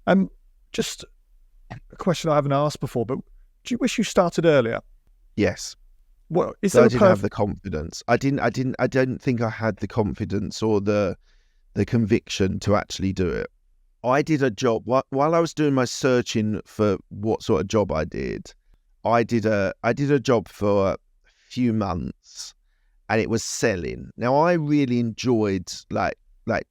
Um, just a question I haven't asked before, but do you wish you started earlier? Yes. What is But there I a didn't have perfect? the confidence. I don't think I had the confidence or the conviction to actually do it. I did a job while I was doing my searching for what sort of job I did. I did a job for a few months, and it was selling. Now I really enjoyed like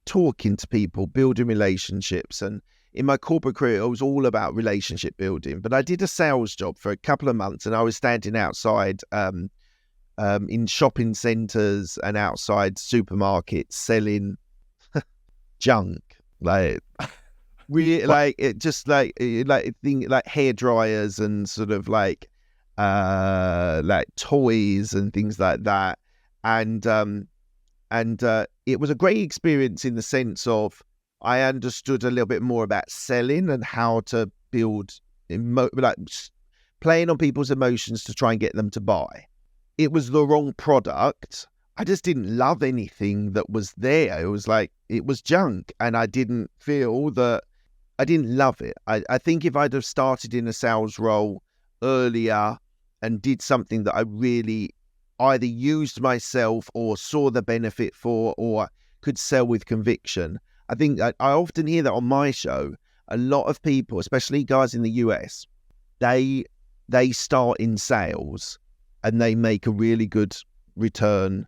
talking to people, building relationships, and in my corporate career, it was all about relationship building. But I did a sales job for a couple of months, and I was standing outside in shopping centres and outside supermarkets selling junk, like we What? like it, just like thing like hair dryers and sort of like toys and things like that, and it was a great experience in the sense of I understood a little bit more about selling and how to build playing on people's emotions to try and get them to buy. It was the wrong product. I just didn't love anything that was there. It was like, it was junk. And I didn't feel that I didn't love it. I think if I'd have started in a sales role earlier and did something that I really either used myself or saw the benefit for or could sell with conviction, I think I often hear that on my show. A lot of people, especially guys in the US, they start in sales and they make a really good return,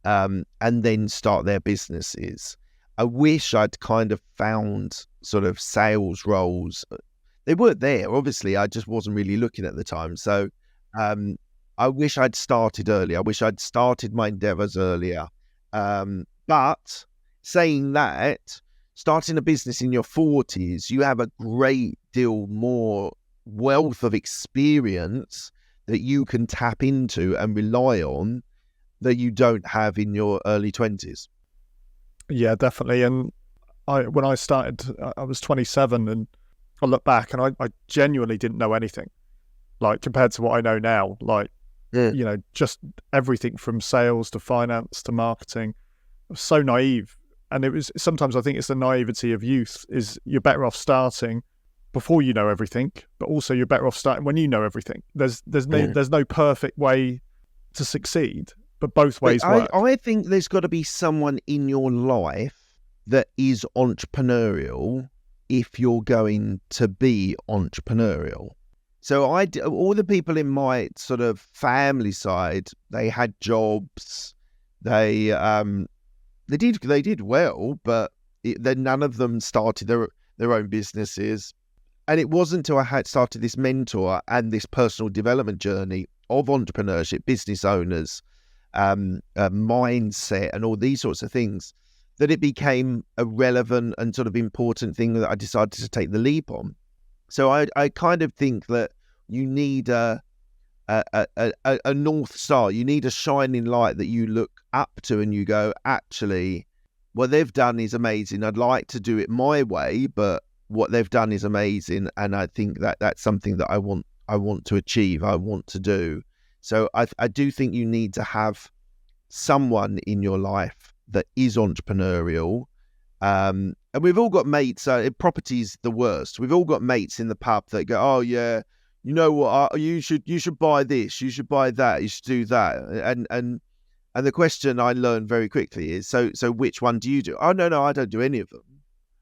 and then start their businesses. I wish I'd kind of found sort of sales roles. They weren't there, obviously. I just wasn't really looking at the time. So um, I wish I'd started earlier. I wish I'd started my endeavors earlier. But saying that, starting a business in your 40s, you have a great deal more wealth of experience that you can tap into and rely on that you don't have in your early 20s. Yeah, definitely. And when I started, I was 27, and I look back and I genuinely didn't know anything, like compared to what I know now. Like, Yeah. just everything from sales to finance to marketing. I was so naive. And it was sometimes I think it's the naivety of youth is you're better off starting before you know everything, but also you're better off starting when you know everything. There's no perfect way to succeed, but both But ways work. I think there's got to be someone in your life that is entrepreneurial if you're going to be entrepreneurial. So all the people in my sort of family side, they had jobs, they they did well, but then none of them started their own businesses. And it wasn't until I had started this mentor and this personal development journey of entrepreneurship, business owners, mindset, and all these sorts of things that it became a relevant and sort of important thing that I decided to take the leap on. So I kind of think that you need a North Star. You need a shining light that you look up to and you go, actually, what they've done is amazing. I'd like to do it my way, but what they've done is amazing. And I think that that's something that I want to achieve. I want to do. So I do think you need to have someone in your life that is entrepreneurial. And we've all got mates. Property's the worst. We've all got mates in the pub that go, "Oh yeah, you know what? You should buy this. You should buy that. You should do that." And the question I learned very quickly is, so which one do you do? Oh no, I don't do any of them.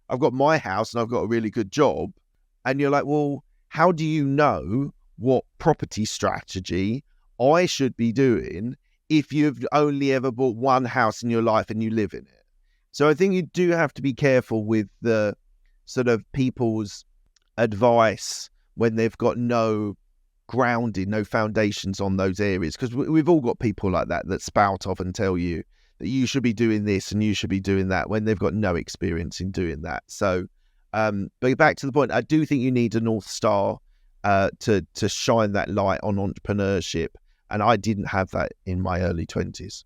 I've got my house and I've got a really good job. And you're like, well, how do you know what property strategy I should be doing if you've only ever bought one house in your life and you live in it? So I think you do have to be careful with the sort of people's advice when they've got no grounding, no foundations on those areas. Because we've all got people like that spout off and tell you that you should be doing this and you should be doing that when they've got no experience in doing that. So, but back to the point, I do think you need a North Star to shine that light on entrepreneurship. And I didn't have that in my early 20s.